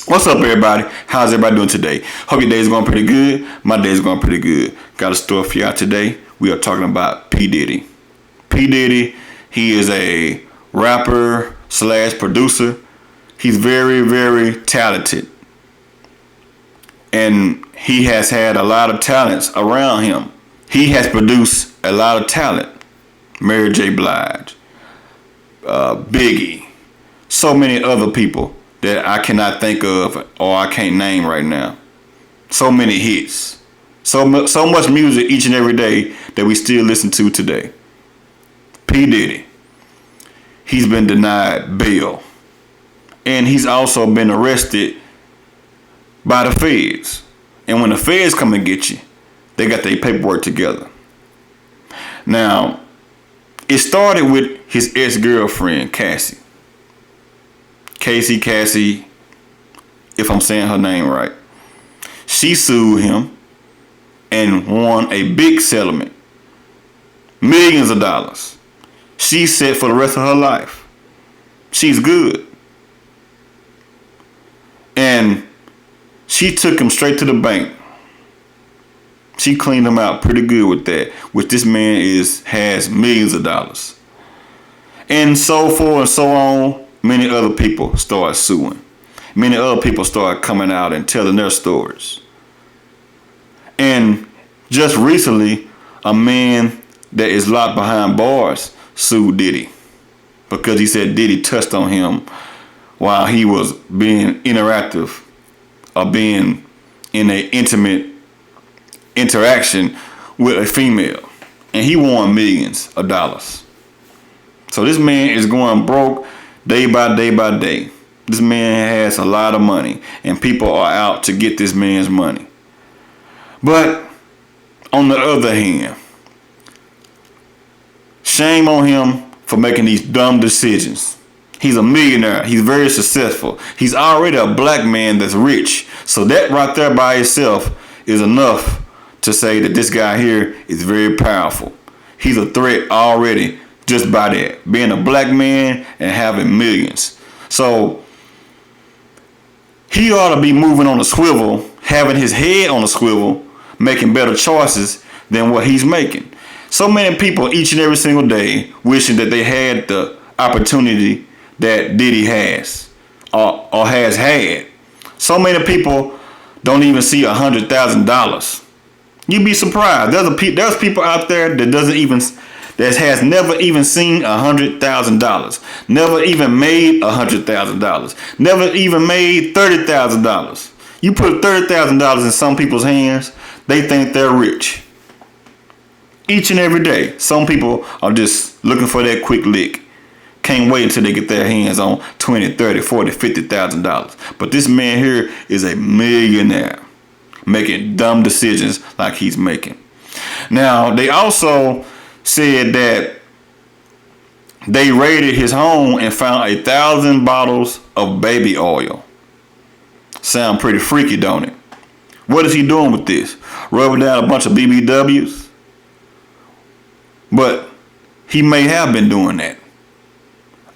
What's up, everybody? How's everybody doing today? Hope your day's going pretty good. My day's going pretty good. Got a story for y'all today. We are talking about P. Diddy. P. Diddy, he is a rapper slash producer. He's very, very talented. And he has had a lot of talents around him. He has produced a lot of talent. Mary J. Blige, Biggie, so many other people that I cannot think of or I can't name right now. So many hits. So much music each and every day that we still listen to today. P. Diddy. He's been denied bail. And he's also been arrested by the feds. And when the feds come and get you, they got their paperwork together. Now, it started with his ex-girlfriend, Cassie, if I'm saying her name right. She sued him and won a big settlement. Millions of dollars. She's set for the rest of her life. She's good. And she took him straight to the bank. She cleaned him out pretty good with that, which this man has millions of dollars. And so forth and so on, many other people start suing. Many other people start coming out and telling their stories. And just recently, a man that is locked behind bars sued Diddy because he said Diddy touched on him while he was being interactive or being in an intimate interaction with a female. And he won millions of dollars. So this man is going broke day by day by day. This man has a lot of money and people are out to get this man's money. But on the other hand, shame on him for making these dumb decisions. He's a millionaire. He's very successful. He's already a black man that's rich. So that right there by itself is enough to say that this guy here is very powerful. He's a threat already just by that. Being a black man and having millions. So he ought to be moving on a swivel, having his head on a swivel, making better choices than what he's making. So many people each and every single day wishing that they had the opportunity that Diddy has or has had. So many people don't even see $100,000. You'd be surprised. There's people out there that has never even seen $100,000. Never even made $100,000. Never even made $30,000. You put $30,000 in some people's hands, they think they're rich. Each and every day, some people are just looking for that quick lick. Can't wait until they get their hands on $20,000, $30,000, $40,000, $50,000. But this man here is a millionaire, making dumb decisions like he's making. Now, they also said that they raided his home and found 1,000 bottles of baby oil. Sound pretty freaky, don't it? What is he doing with this? Rubbing down a bunch of BBWs? But he may have been doing that.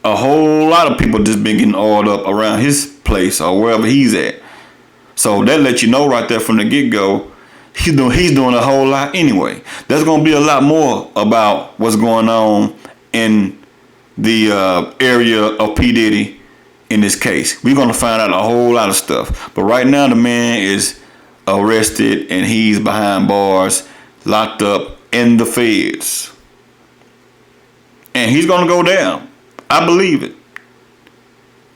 A whole lot of people just been getting oiled up around his place or wherever he's at. So that lets you know right there from the get-go, he's doing a whole lot anyway. There's going to be a lot more about what's going on in the area of P. Diddy in this case. We're going to find out a whole lot of stuff. But right now the man is arrested and he's behind bars, locked up in the feds. And he's going to go down. I believe it.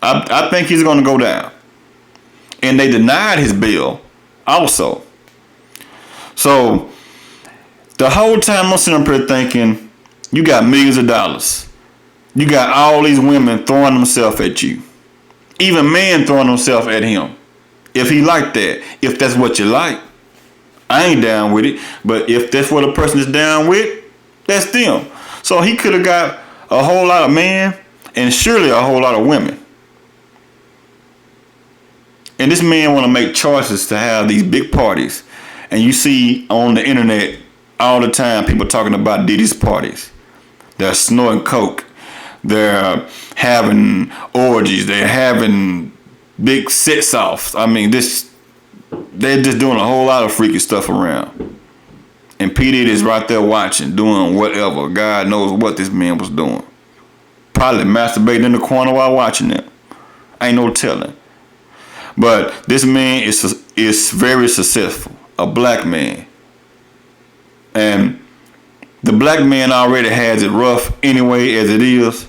I think he's going to go down. And they denied his bail also. So the whole time I'm sitting up here thinking, you got millions of dollars. You got all these women throwing themselves at you. Even men throwing themselves at him. If he like that, if that's what you like, I ain't down with it. But if that's what a person is down with, that's them. So he could have got a whole lot of men and surely a whole lot of women. And this man want to make choices to have these big parties. And you see on the internet all the time people talking about Diddy's parties. They're snorting coke. They're having orgies. They're having big sets offs. I mean, they're just doing a whole lot of freaky stuff around. And P. Diddy is right there watching, doing whatever. God knows what this man was doing. Probably masturbating in the corner while watching it. Ain't no telling. But this man is very successful. A black man. And the black man already has it rough anyway as it is.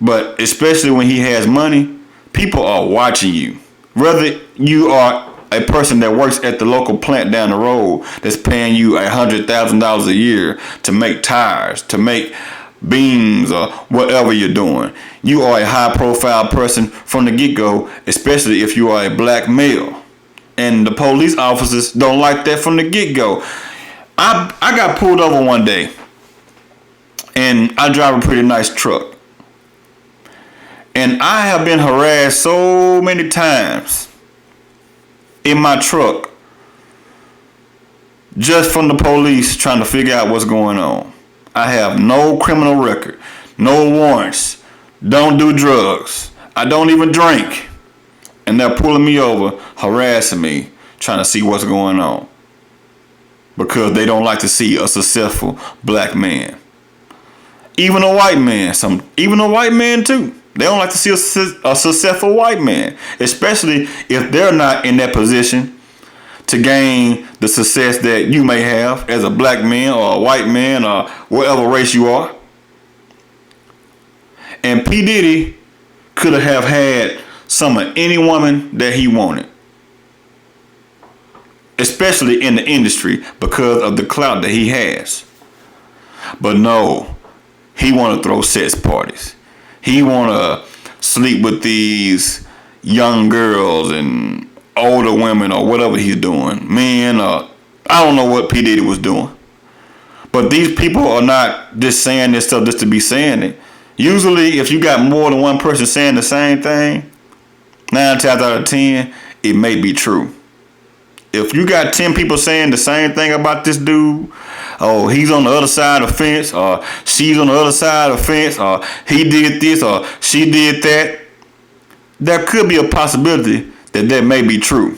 But especially when he has money, people are watching you. Whether you are a person that works at the local plant down the road that's paying you $100,000 a year to make tires, to make beams, or whatever you're doing. You are a high profile person from the get-go, especially if you are a black male. And the police officers don't like that from the get-go. I got pulled over one day, and I drive a pretty nice truck. And I have been harassed so many times in my truck just from the police trying to figure out what's going on. I have no criminal record, no warrants, don't do drugs, I don't even drink. And they're pulling me over, harassing me, trying to see what's going on. Because they don't like to see a successful black man. Even a white man, even a white man too. They don't like to see a successful white man, especially if they're not in that position to gain the success that you may have as a black man or a white man or whatever race you are. And P. Diddy could have had some of any woman that he wanted, especially in the industry because of the clout that he has. But no, he want to throw sex parties. He want to sleep with these young girls and older women or whatever he's doing. Men, I don't know what P. Diddy was doing. But these people are not just saying this stuff just to be saying it. Usually, if you got more than one person saying the same thing, 9 times out of 10, it may be true. If you got 10 people saying the same thing about this dude, oh, he's on the other side of the fence, or she's on the other side of the fence, or he did this, or she did that, there could be a possibility that may be true.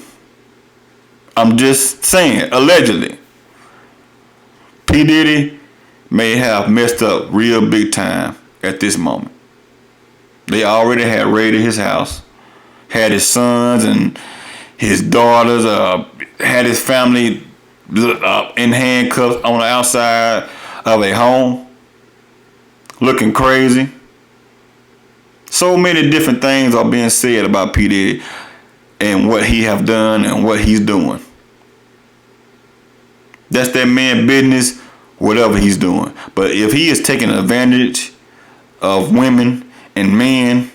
I'm just saying, allegedly. P. Diddy may have messed up real big time at this moment. They already had raided his house, had his sons and his daughters, had his family in handcuffs on the outside of a home, looking crazy. So many different things are being said about P. Diddy and what he have done and what he's doing. That's that man business, whatever he's doing. But if he is taking advantage of women and men,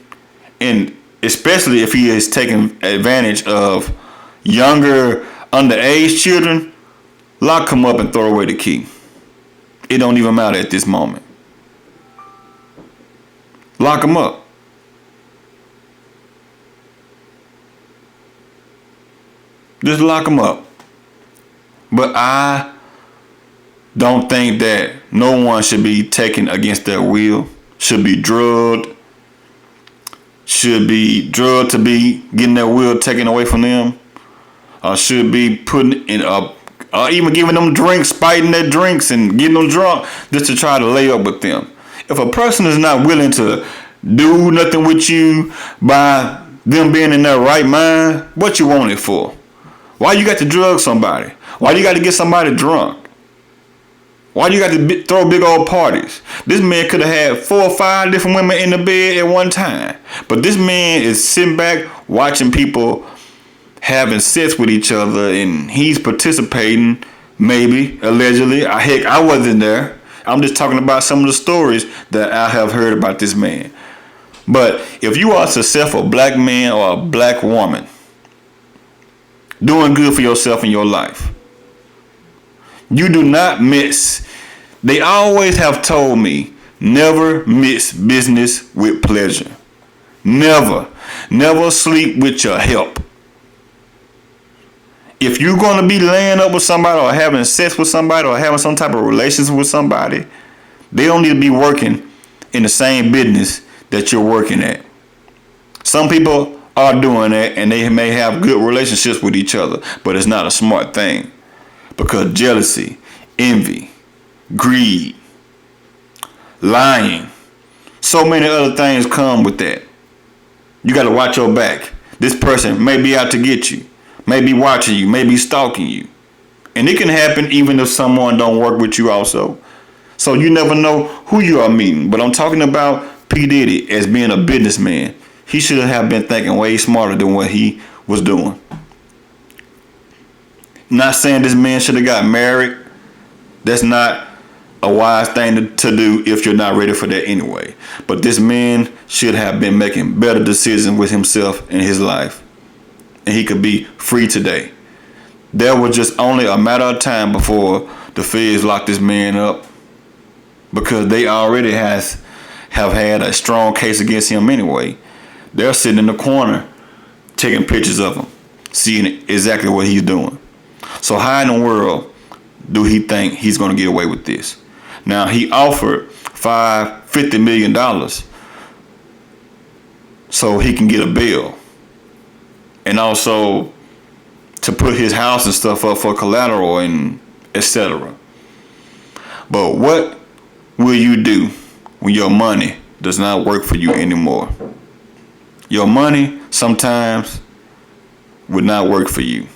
and especially if he is taking advantage of younger, underage children, lock him up and throw away the key. It don't even matter at this moment. Lock him up. Just lock him up. But I don't think that no one should be taken against their will, should be drugged to be getting their will taken away from them, or should be putting in even giving them drinks, spiting their drinks and getting them drunk just to try to lay up with them. If a person is not willing to do nothing with you by them being in their right mind, what you want it for? Why you got to drug somebody? Why you got to get somebody drunk? Why you got to throw big old parties? This man could have had 4 or 5 different women in the bed at one time. But this man is sitting back watching people having sex with each other, and he's participating, maybe, allegedly. Heck, I wasn't there. I'm just talking about some of the stories that I have heard about this man. But if you are a successful black man or a black woman, doing good for yourself in your life, you do not mix. They always have told me, never mix business with pleasure. Never. Never sleep with your help. If you're going to be laying up with somebody or having sex with somebody or having some type of relations with somebody, they don't need to be working in the same business that you're working at. Some people are doing that, and they may have good relationships with each other, but it's not a smart thing because jealousy, envy, greed, lying, so many other things come with that. You got to watch your back. This person may be out to get you, may be watching you, may be stalking you. And it can happen even if someone don't work with you also. So you never know who you are meeting. But I'm talking about P. Diddy as being a businessman. He should have been thinking way smarter than what he was doing. Not saying this man should have got married. That's not a wise thing to do if you're not ready for that anyway. But this man should have been making better decisions with himself in his life. And he could be free today. There was just only a matter of time before the feds locked this man up because they already have had a strong case against him anyway. They're sitting in the corner taking pictures of him, seeing exactly what he's doing. So how in the world do he think he's going to get away with this? Now, he offered $50 million so he can get a bail. And also to put his house and stuff up for collateral and etc. But what will you do when your money does not work for you anymore? Your money sometimes would not work for you.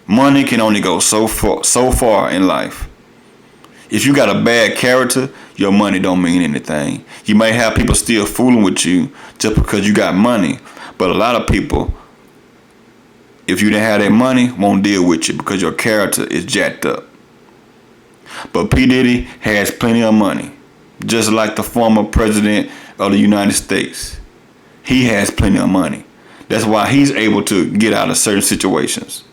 Money can only go so far in life. If you got a bad character, your money don't mean anything. You may have people still fooling with you just because you got money. But a lot of people, if you didn't have that money, won't deal with you because your character is jacked up. But P. Diddy has plenty of money. Just like the former president of the United States. He has plenty of money. That's why he's able to get out of certain situations.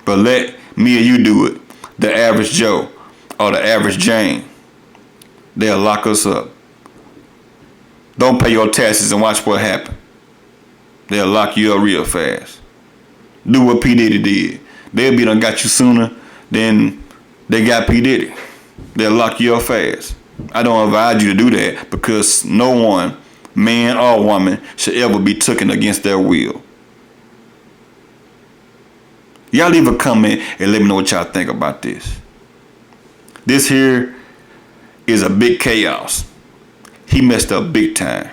But let me or you do it. The average Joe or the average Jane, they'll lock us up. Don't pay your taxes and watch what happens. They'll lock you up real fast. Do what P. Diddy did. They'll be done got you sooner than they got P. Diddy. They'll lock you up fast. I don't advise you to do that because no one, man or woman, should ever be taken against their will. Y'all leave a comment and let me know what y'all think about this. This here is a big chaos. He messed up big time.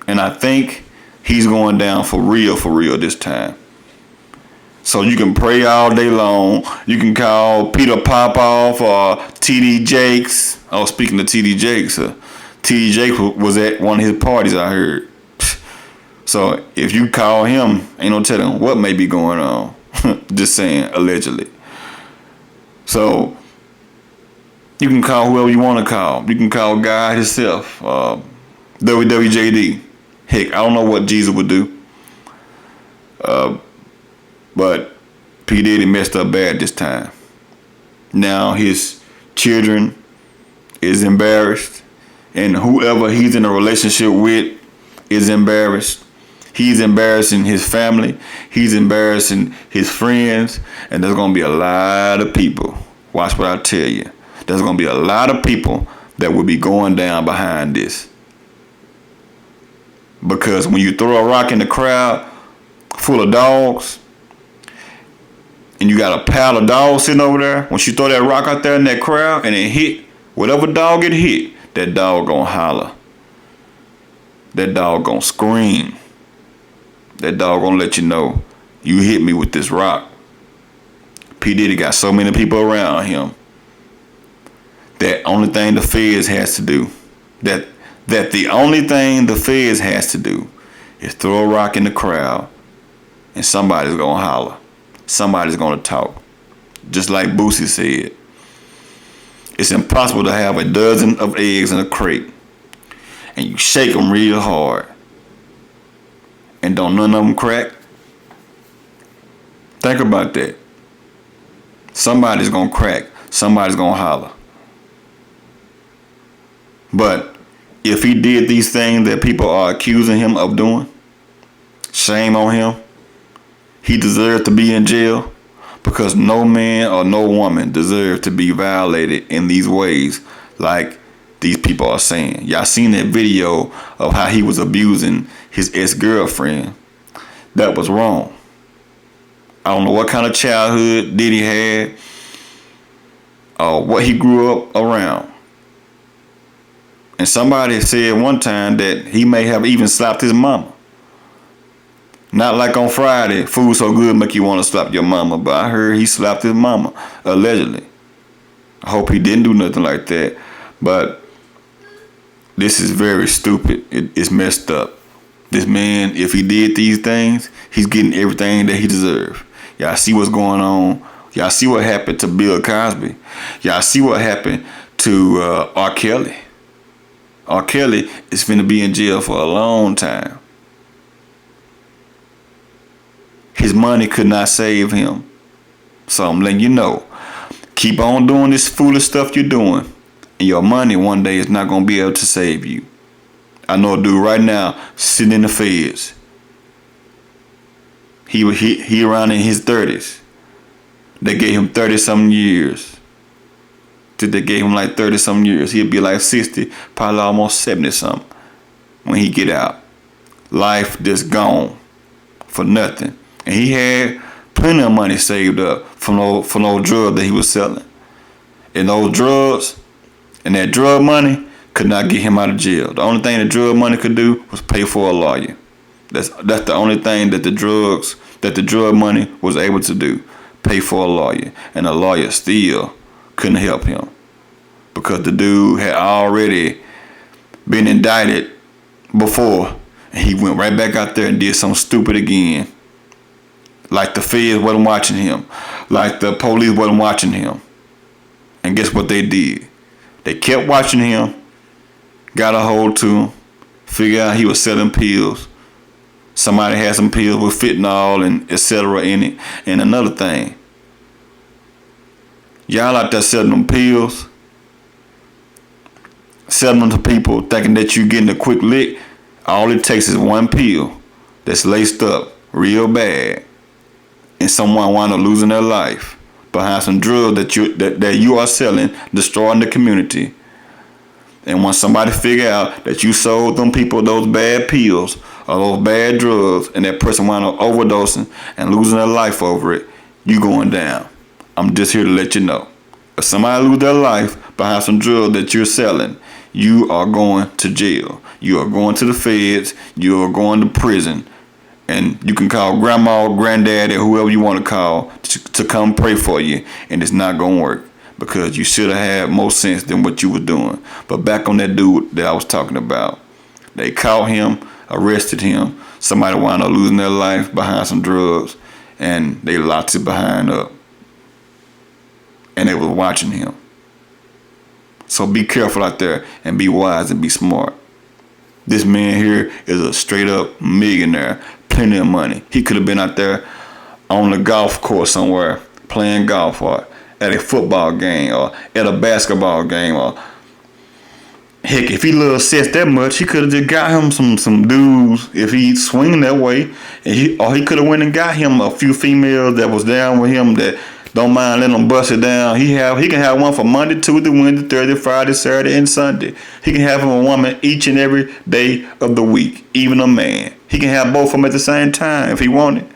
And I think he's going down for real this time. So you can pray all day long. You can call Peter Popoff or T.D. Jakes. Oh, speaking of T.D. Jakes, T.D. Jakes was at one of his parties, I heard. So if you call him, ain't no telling what may be going on. Just saying, allegedly. So you can call whoever you want to call. You can call God himself, WWJD. Heck, I don't know what Jesus would do. But P. Diddy messed up bad this time. Now his children is embarrassed, and whoever he's in a relationship with is embarrassed. He's embarrassing his family. He's embarrassing his friends. And there's going to be a lot of people. Watch what I tell you. There's going to be a lot of people that will be going down behind this. Because when you throw a rock in the crowd full of dogs, and you got a pile of dogs sitting over there, once you throw that rock out there in that crowd and it hit, whatever dog it hit, that dog gonna holler. That dog gonna scream. That dog gonna let you know you hit me with this rock. P. Diddy got so many people around him that only thing the feds has to do, that the only thing the feds has to do is throw a rock in the crowd and somebody's gonna holler. Somebody's gonna talk. Just like Boosie said, it's impossible to have a dozen of eggs in a crate and you shake them real hard and don't none of them crack. Think about that. Somebody's gonna crack. Somebody's gonna holler. But if he did these things that people are accusing him of doing, shame on him. He deserved to be in jail because no man or no woman deserves to be violated in these ways like these people are saying. Y'all seen that video of how he was abusing his ex-girlfriend. That was wrong. I don't know what kind of childhood Diddy had or what he grew up around. And somebody said one time that he may have even slapped his mama. Not like on Friday, food so good make you want to slap your mama, but I heard he slapped his mama, allegedly. I hope he didn't do nothing like that, but this is very stupid. It's messed up. This man, if he did these things, he's getting everything that he deserves. Y'all see what's going on. Y'all see what happened to Bill Cosby. Y'all see what happened to R. Kelly. R. Kelly is finna be in jail for a long time. His money could not save him. So I'm letting you know, keep on doing this foolish stuff you're doing, and your money one day is not going to be able to save you. I know a dude right now sitting in the feds. He around in his 30s. They gave him 30-something years. They gave him like 30-something years. He'll be like 60, probably almost 70-something when he get out. Life just gone for nothing. And he had plenty of money saved up from those drugs that he was selling. And those drugs and that drug money could not get him out of jail. The only thing the drug money could do was pay for a lawyer. That's the only thing that the drug money was able to do. Pay for a lawyer. And the lawyer still couldn't help him. Because the dude had already been indicted before. And he went right back out there and did something stupid again. Like the feds wasn't watching him. Like the police wasn't watching him. And guess what they did? They kept watching him. Got a hold to him. Figured out he was selling pills. Somebody had some pills with fentanyl and etc. in it. And another thing. Y'all out there selling them pills. Selling them to people thinking that you getting a quick lick. All it takes is one pill that's laced up real bad. And someone wind up losing their life behind some drugs that you are selling, destroying the community. And once somebody figure out that you sold them people those bad pills or those bad drugs, and that person wind up overdosing and losing their life over it, you going down. I'm just here to let you know. If somebody lose their life behind some drugs that you're selling, you are going to jail. You are going to the feds. You are going to prison. And you can call grandma, granddad, or whoever you want to call to come pray for you. And it's not going to work because you should have had more sense than what you were doing. But back on that dude that I was talking about. They caught him, arrested him. Somebody wound up losing their life behind some drugs. And they locked it behind up. And they were watching him. So be careful out there and be wise and be smart. This man here is a straight up millionaire. Plenty of money. He could have been out there on the golf course somewhere playing golf, or at a football game, or at a basketball game, or heck, if he loved sex that much, he could have just got him some dudes if he swinging that way, and he could have went and got him a few females that was down with him that don't mind letting them bust it down. He can have one for Monday, Tuesday, Wednesday, Thursday, Friday, Saturday, and Sunday. He can have him a woman each and every day of the week, even a man. He can have both of them at the same time if he wanted.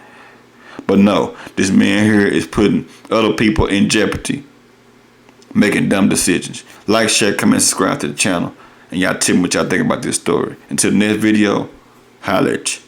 But no, this man here is putting other people in jeopardy, making dumb decisions. Like, share, comment, subscribe to the channel, and y'all tell me what y'all think about this story. Until the next video, holla at you.